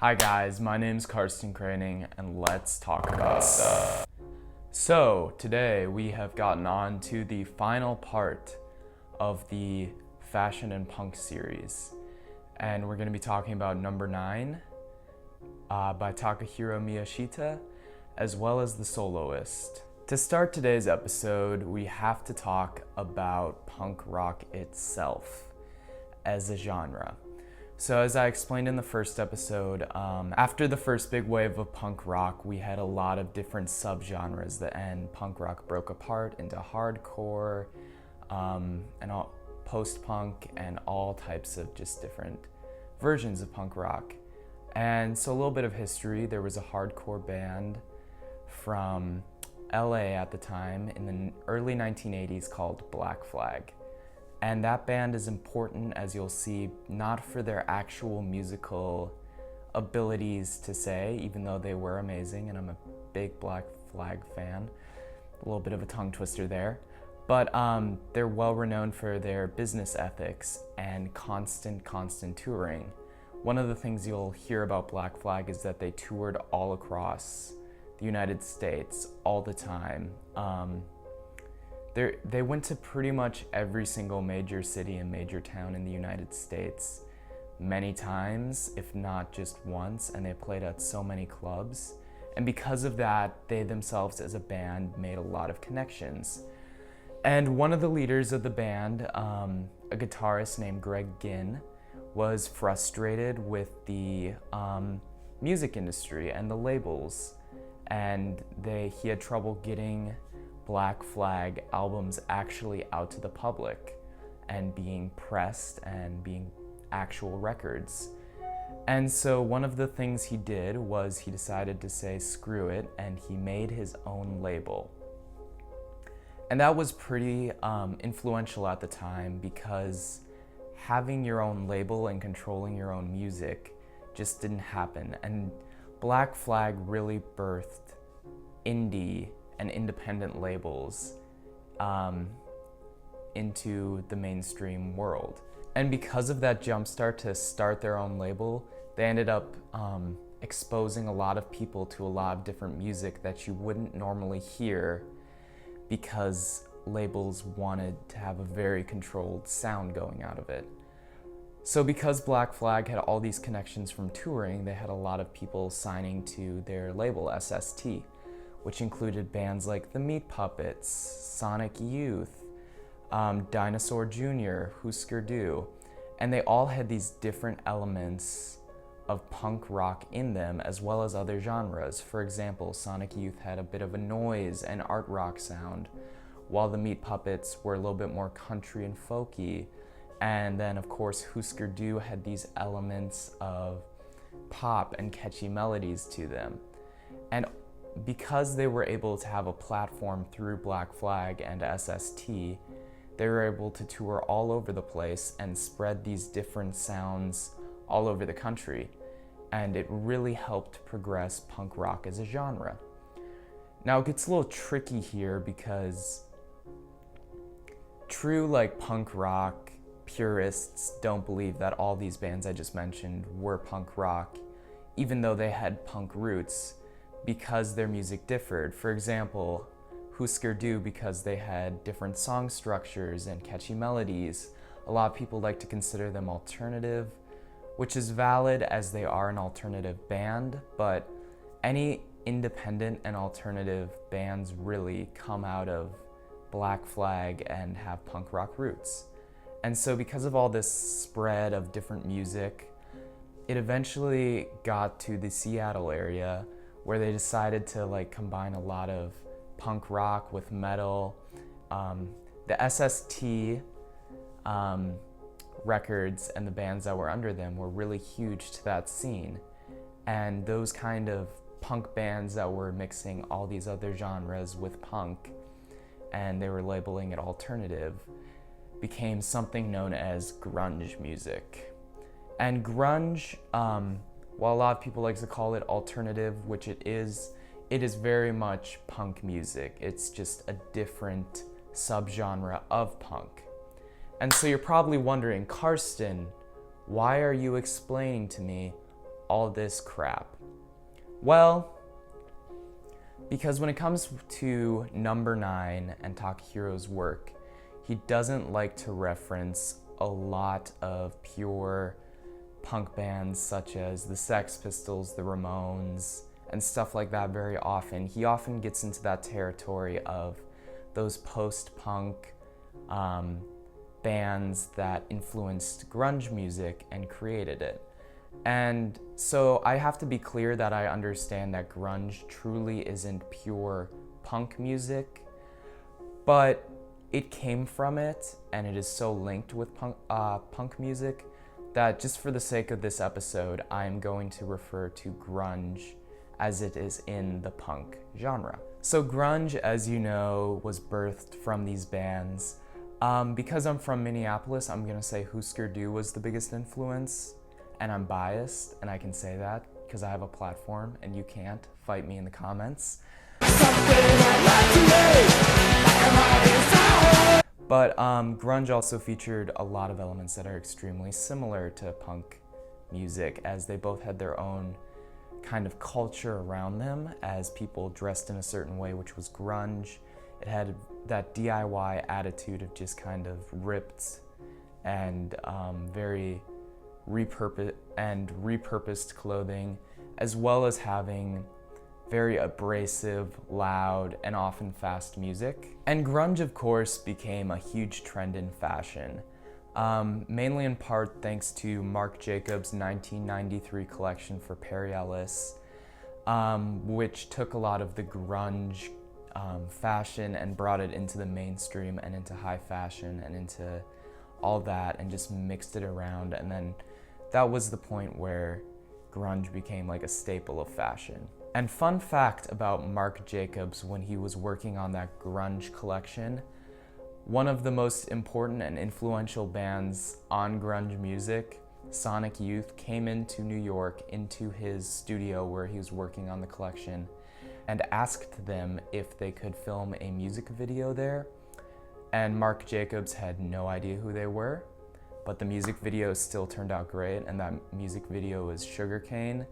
Hi guys, my name's Karsten Craning and let's talk about stuff. So today we have gotten on to the final part of the fashion and punk series, and we're going to be talking about number 9 by Takahiro Miyashita, as well as the Soloist. To start today's episode, we have to talk about punk rock itself as a genre. So as I explained in the first episode, after the first big wave of punk rock, we had a lot of different subgenres, and punk rock broke apart into hardcore, and post-punk, and all types of just different versions of punk rock. And so a little bit of history, there was a hardcore band from LA at the time in the early 1980s called Black Flag. And that band is important, as you'll see, not for their actual musical abilities to say, even though they were amazing, and I'm a big Black Flag fan. A little bit of a tongue twister there. But they're well renowned for their business ethics and constant touring. One of the things you'll hear about Black Flag is that they toured all across the United States all the time. They went to pretty much every single major city and major town in the United States many times, if not just once, and they played at so many clubs. And because of that, they themselves as a band made a lot of connections. And one of the leaders of the band, a guitarist named Greg Ginn, was frustrated with the music industry and the labels, and he had trouble getting Black Flag albums actually out to the public and being pressed and being actual records. And so one of the things he did was he decided to say screw it, and he made his own label. And that was pretty influential at the time, because having your own label and controlling your own music just didn't happen. And Black Flag really birthed indie and independent labels into the mainstream world. And because of that jumpstart to start their own label, they ended up exposing a lot of people to a lot of different music that you wouldn't normally hear, because labels wanted to have a very controlled sound going out of it. So because Black Flag had all these connections from touring, they had a lot of people signing to their label, SST, which included bands like the Meat Puppets, Sonic Youth, Dinosaur Jr., Husker Du, and they all had these different elements of punk rock in them, as well as other genres. For example, Sonic Youth had a bit of a noise and art rock sound, while the Meat Puppets were a little bit more country and folky. And then, of course, Husker Du had these elements of pop and catchy melodies to them. And because they were able to have a platform through Black Flag and SST, they were able to tour all over the place and spread these different sounds all over the country. And it really helped progress punk rock as a genre. Now it gets a little tricky here, because true punk rock purists don't believe that all these bands I just mentioned were punk rock, even though they had punk roots, because their music differed. For example, Husker Du, because they had different song structures and catchy melodies, a lot of people like to consider them alternative, which is valid, as they are an alternative band, but any independent and alternative bands really come out of Black Flag and have punk rock roots. And so because of all this spread of different music, it eventually got to the Seattle area, where they decided to combine a lot of punk rock with metal. The SST records and the bands that were under them were really huge to that scene. And those kind of punk bands that were mixing all these other genres with punk, and they were labeling it alternative, became something known as grunge music. And grunge, while a lot of people like to call it alternative, which it is very much punk music. It's just a different subgenre of punk. And so you're probably wondering, Karsten, why are you explaining to me all this crap? Well, because when it comes to Number 9 and Takahiro's work, he doesn't like to reference a lot of pure punk bands such as the Sex Pistols, the Ramones, and stuff like that very often. He often gets into that territory of those post-punk bands that influenced grunge music and created it. And so I have to be clear that I understand that grunge truly isn't pure punk music, but it came from it, and it is so linked with punk music that just for the sake of this episode, I'm going to refer to grunge as it is in the punk genre. So grunge, as you know, was birthed from these bands. Because I'm from Minneapolis, I'm gonna say Husker Du was the biggest influence, and I'm biased, and I can say that because I have a platform, and you can't fight me in the comments. But grunge also featured a lot of elements that are extremely similar to punk music, as they both had their own kind of culture around them, as people dressed in a certain way, which was grunge. It had that DIY attitude of just kind of ripped and very repurposed clothing, as well as having very abrasive, loud, and often fast music. And grunge, of course, became a huge trend in fashion, mainly in part thanks to Marc Jacobs' 1993 collection for Perry Ellis, which took a lot of the grunge fashion and brought it into the mainstream and into high fashion and into all that and just mixed it around. And then that was the point where grunge became like a staple of fashion. And fun fact about Marc Jacobs, when he was working on that grunge collection, one of the most important and influential bands on grunge music, Sonic Youth, came into New York, into his studio where he was working on the collection, and asked them if they could film a music video there. And Marc Jacobs had no idea who they were, but the music video still turned out great, and that music video was Sugarcane.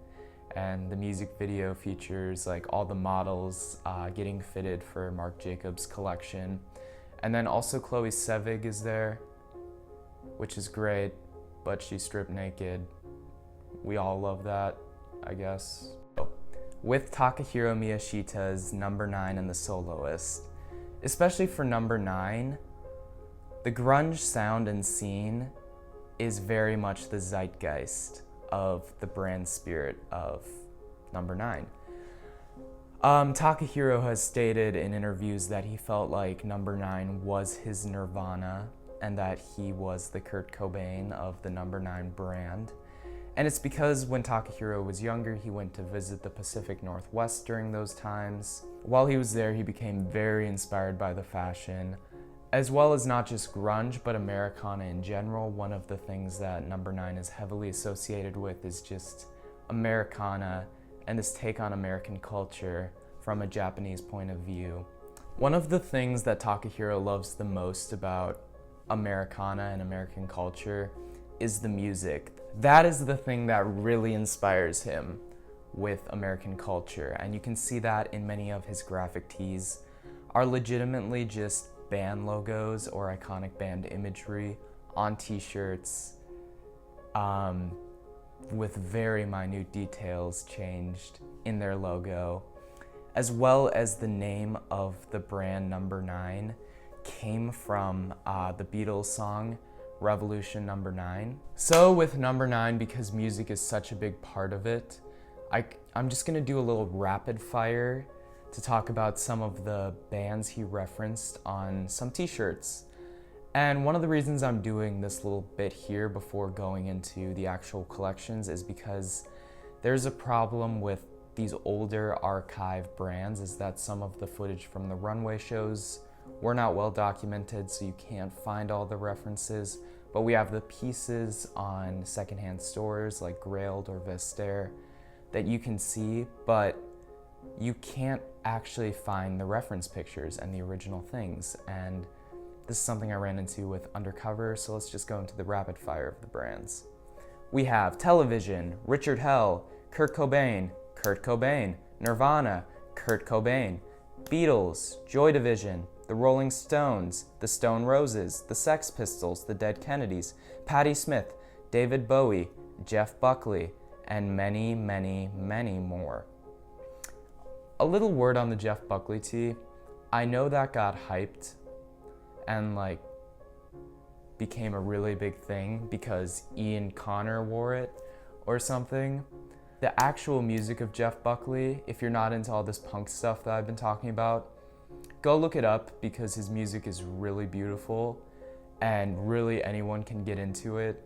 And the music video features like all the models getting fitted for Marc Jacobs' collection. And then also Chloe Sevig is there, which is great, but she's stripped naked. We all love that, I guess. With Takahiro Miyashita's Number 9 and the Soloist, especially for Number 9, the grunge sound and scene is very much the zeitgeist of the brand spirit of Number 9. Takahiro has stated in interviews that he felt like Number 9 was his Nirvana and that he was the Kurt Cobain of the Number 9 brand. And it's because when Takahiro was younger, he went to visit the Pacific Northwest during those times. While he was there, he became very inspired by the fashion, as well as not just grunge, but Americana in general. One of the things that Number 9 is heavily associated with is just Americana and this take on American culture from a Japanese point of view. One of the things that Takahiro loves the most about Americana and American culture is the music. That is the thing that really inspires him with American culture, and you can see that in many of his graphic tees are legitimately just band logos or iconic band imagery on t-shirts, with very minute details changed in their logo, as well as the name of the brand Number 9 came from the Beatles song Revolution Number 9. So with Number 9, because music is such a big part of it, I'm just gonna do a little rapid fire to talk about some of the bands he referenced on some t-shirts. And one of the reasons I'm doing this little bit here before going into the actual collections is because there's a problem with these older archive brands, is that some of the footage from the runway shows were not well documented, so you can't find all the references. But we have the pieces on secondhand stores like Grailed or Vestaire that you can see, but you can't actually find the reference pictures and the original things. And this is something I ran into with Undercover, so let's just go into the rapid fire of the brands. We have television, Richard Hell, Kurt Cobain, Nirvana, Kurt Cobain, Beatles, Joy Division, the Rolling Stones, the Stone Roses, the Sex Pistols, the Dead Kennedys, Patti Smith, David Bowie, Jeff Buckley, and many, many, many more. A little word on the Jeff Buckley tee. I know that got hyped and became a really big thing because Ian Connor wore it or something. The actual music of Jeff Buckley, if you're not into all this punk stuff that I've been talking about, go look it up because his music is really beautiful and really anyone can get into it.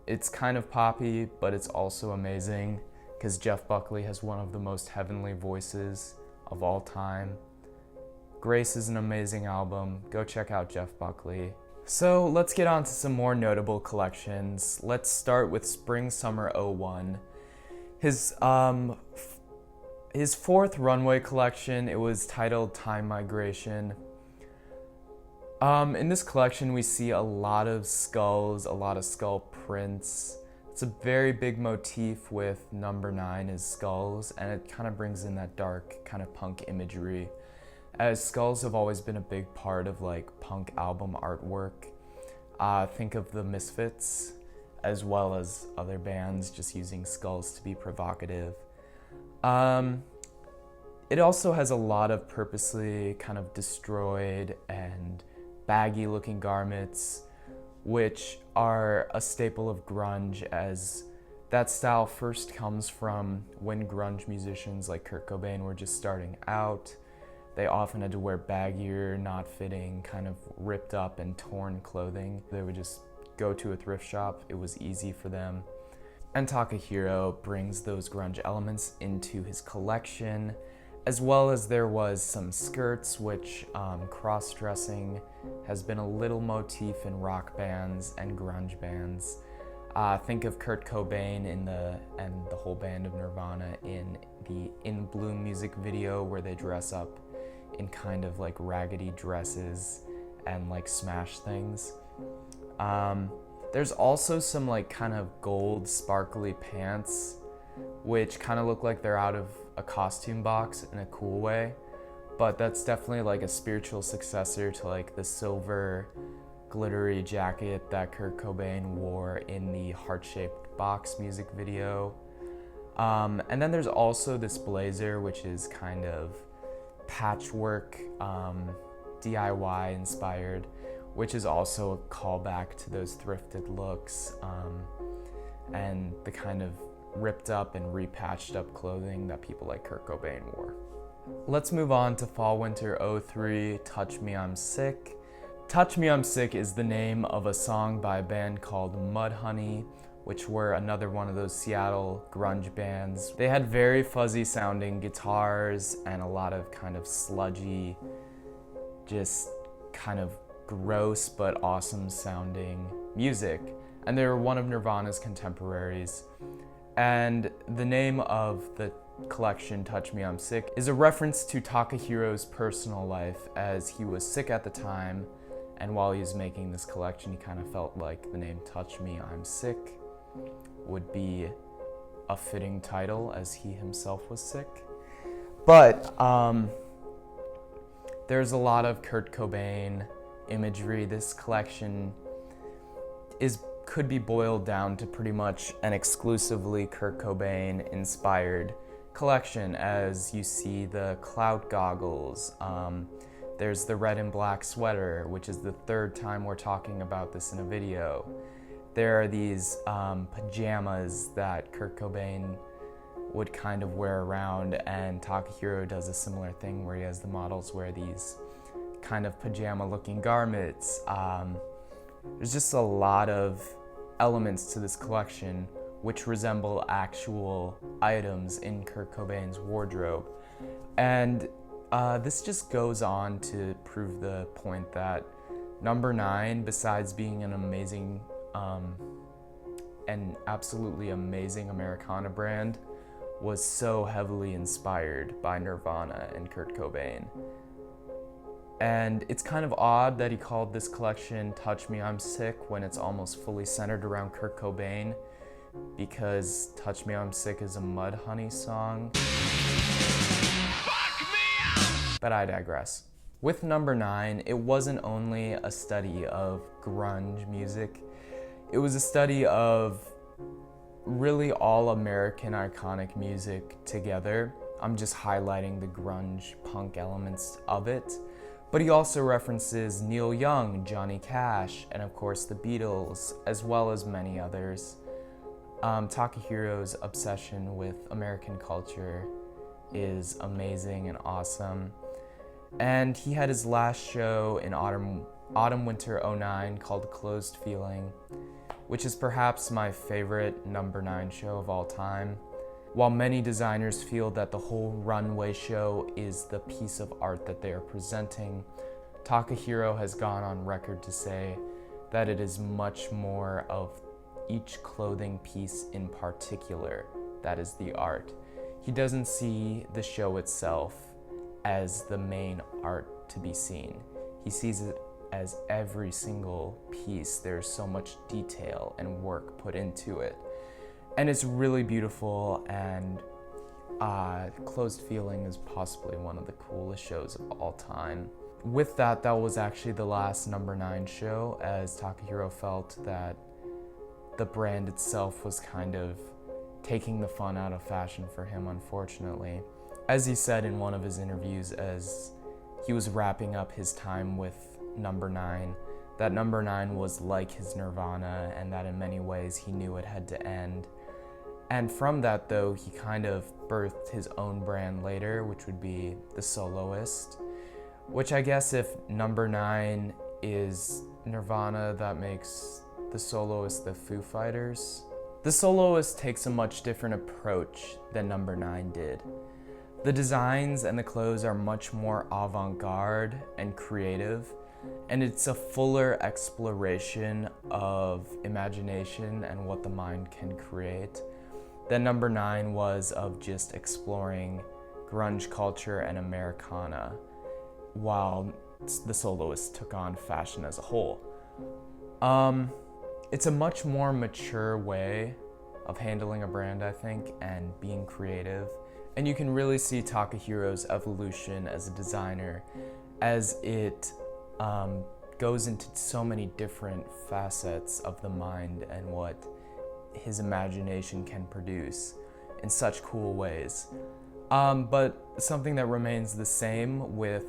It's kind of poppy, but it's also amazing because Jeff Buckley has one of the most heavenly voices of all time. Grace is an amazing album. Go check out Jeff Buckley. So let's get on to some more notable collections. Let's start with Spring Summer '01. His fourth runway collection, it was titled Time Migration. In this collection, we see a lot of skulls, a lot of skull prints. It's a very big motif with number 9 is skulls, and it kind of brings in that dark kind of punk imagery, as skulls have always been a big part of punk album artwork. Think of the Misfits, as well as other bands just using skulls to be provocative. It also has a lot of purposely kind of destroyed and baggy looking garments, which are a staple of grunge, as that style first comes from when grunge musicians like Kurt Cobain were just starting out. They often had to wear baggier, not fitting, kind of ripped up and torn clothing. They would just go to a thrift shop. It was easy for them. And Takahiro brings those grunge elements into his collection, as well as there was some skirts, which cross-dressing has been a little motif in rock bands and grunge bands. Think of Kurt Cobain and the whole band of Nirvana in the In Bloom music video, where they dress up in kind of raggedy dresses and smash things. There's also some kind of gold sparkly pants, which kind of look like they're out of a costume box in a cool way, but that's definitely a spiritual successor to the silver glittery jacket that Kurt Cobain wore in the heart-shaped box music video. And then there's also this blazer, which is kind of patchwork, DIY inspired, which is also a callback to those thrifted looks and the kind of ripped up and repatched up clothing that people like Kurt Cobain wore. Let's move on to Fall Winter '03, Touch Me I'm Sick. Touch Me I'm Sick is the name of a song by a band called Mudhoney, which were another one of those Seattle grunge bands. They had very fuzzy sounding guitars and a lot of kind of sludgy, just kind of gross but awesome sounding music. And they were one of Nirvana's contemporaries. And the name of the collection, Touch Me I'm Sick, is a reference to Takahiro's personal life, as he was sick at the time, and while he was making this collection, he kind of felt like the name Touch Me I'm Sick would be a fitting title, as he himself was sick. But there's a lot of Kurt Cobain imagery. This collection could be boiled down to pretty much an exclusively Kurt Cobain inspired collection, as you see the clout goggles, there's the red and black sweater, which is the third time we're talking about this in a video. There are these pajamas that Kurt Cobain would kind of wear around, and Takahiro does a similar thing where he has the models wear these kind of pajama looking garments. There's just a lot of elements to this collection which resemble actual items in Kurt Cobain's wardrobe. And this just goes on to prove the point that number 9, besides being an amazing and absolutely amazing Americana brand, was so heavily inspired by Nirvana and Kurt Cobain. And it's kind of odd that he called this collection Touch Me I'm Sick when it's almost fully centered around Kurt Cobain, because Touch Me I'm Sick is a Mudhoney song. But I digress. With number 9, it wasn't only a study of grunge music, it was a study of really all American iconic music together. I'm just highlighting the grunge punk elements of it. But he also references Neil Young, Johnny Cash, and of course the Beatles, as well as many others. Takahiro's obsession with American culture is amazing and awesome. And he had his last show in autumn-winter 09 called Closed Feeling, which is perhaps my favorite number 9 show of all time. While many designers feel that the whole runway show is the piece of art that they are presenting, Takahiro has gone on record to say that it is much more of each clothing piece in particular that is the art. He doesn't see the show itself as the main art to be seen. He sees it as every single piece. There's so much detail and work put into it. And it's really beautiful, and Closed Feeling is possibly one of the coolest shows of all time. With that was actually the last number 9 show, as Takahiro felt that the brand itself was kind of taking the fun out of fashion for him, unfortunately. As he said in one of his interviews as he was wrapping up his time with number 9, that number 9 was like his Nirvana, and that in many ways he knew it had to end. And from that, though, he kind of birthed his own brand later, which would be the Soloist, which I guess if number 9 is Nirvana, that makes the Soloist the Foo Fighters. The Soloist takes a much different approach than number 9 did. The designs and the clothes are much more avant-garde and creative, and it's a fuller exploration of imagination and what the mind can create than number 9 was of just exploring grunge culture and Americana, while the Soloist took on fashion as a whole. It's a much more mature way of handling a brand, I think, and being creative. And you can really see Takahiro's evolution as a designer as it goes into so many different facets of the mind and what his imagination can produce in such cool ways. But something that remains the same with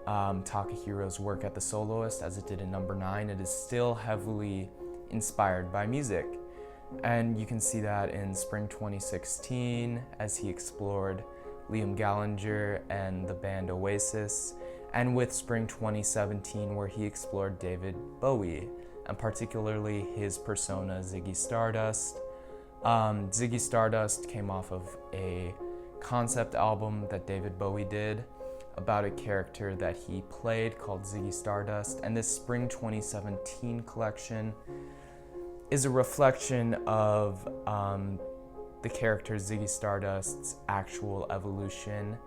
Takahiro's work at the Soloist as it did in number 9, it is still heavily inspired by music. And you can see that in spring 2016 as he explored Liam Gallagher and the band Oasis, and with spring 2017 where he explored David Bowie, and particularly his persona Ziggy Stardust. Ziggy Stardust came off of a concept album that David Bowie did about a character that he played called Ziggy Stardust, and this spring 2017 collection is a reflection of the character Ziggy Stardust's actual evolution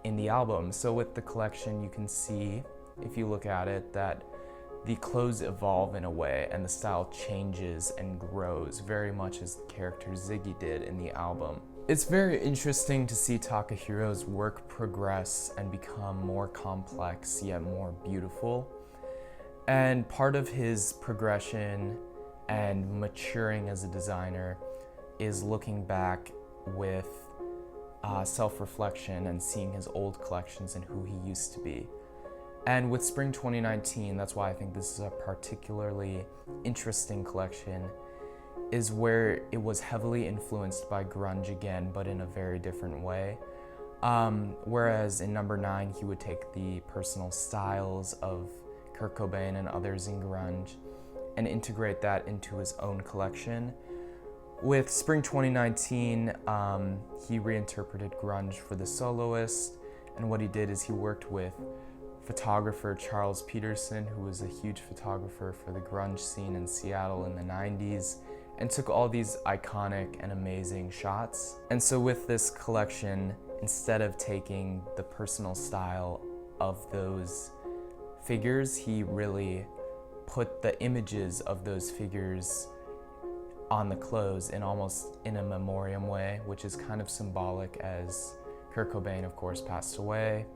in the album. So with the collection, you can see, if you look at it, that the clothes evolve in a way and the style changes and grows very much as the character Ziggy did in the album. It's very interesting to see Takahiro's work progress and become more complex yet more beautiful. And part of his progression and maturing as a designer is looking back with self-reflection and seeing his old collections and who he used to be. And with spring 2019, that's why I think this is a particularly interesting collection, is where it was heavily influenced by grunge again, but in a very different way. Whereas in number 9, he would take the personal styles of Kurt Cobain and others in grunge and integrate that into his own collection. With spring 2019, he reinterpreted grunge for the Soloist, and what he did is he worked with photographer Charles Peterson, who was a huge photographer for the grunge scene in Seattle in the 90s, and took all these iconic and amazing shots. And so with this collection, instead of taking the personal style of those figures, he really put the images of those figures on the clothes in almost in a memoriam way, which is kind of symbolic as Kurt Cobain, of course, passed away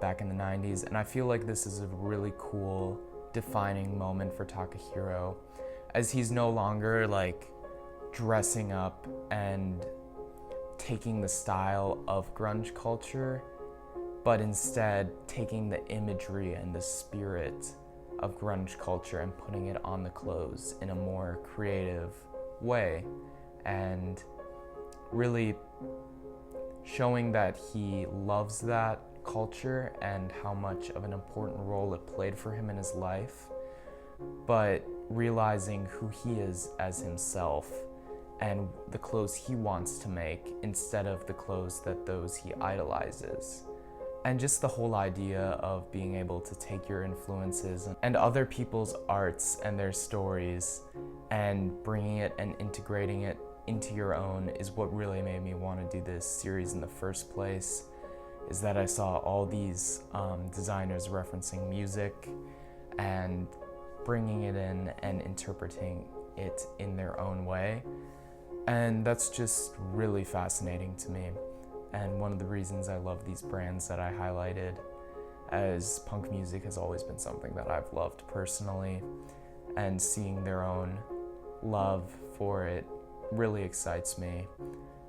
back in the 90s. And I feel like this is a really cool defining moment for Takahiro, as he's no longer like dressing up and taking the style of grunge culture, but instead taking the imagery and the spirit of grunge culture and putting it on the clothes in a more creative way, and really showing that he loves that culture and how much of an important role it played for him in his life, but realizing who he is as himself and the clothes he wants to make instead of the clothes that those he idolizes. And just the whole idea of being able to take your influences and other people's arts and their stories and bringing it and integrating it into your own is what really made me want to do this series in the first place, is that I saw all these designers referencing music and bringing it in and interpreting it in their own way. And that's just really fascinating to me. And one of the reasons I love these brands that I highlighted, as punk music has always been something that I've loved personally, and seeing their own love for it really excites me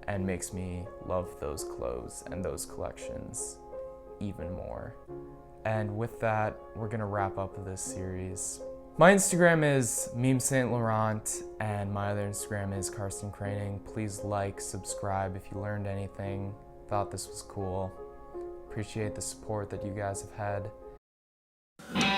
and makes me love those clothes and those collections even more. And with that, we're gonna wrap up this series. My Instagram is Meme Saint Laurent, and my other Instagram is Karsten Craning. Please like, subscribe if you learned anything, thought this was cool. Appreciate the support that you guys have had.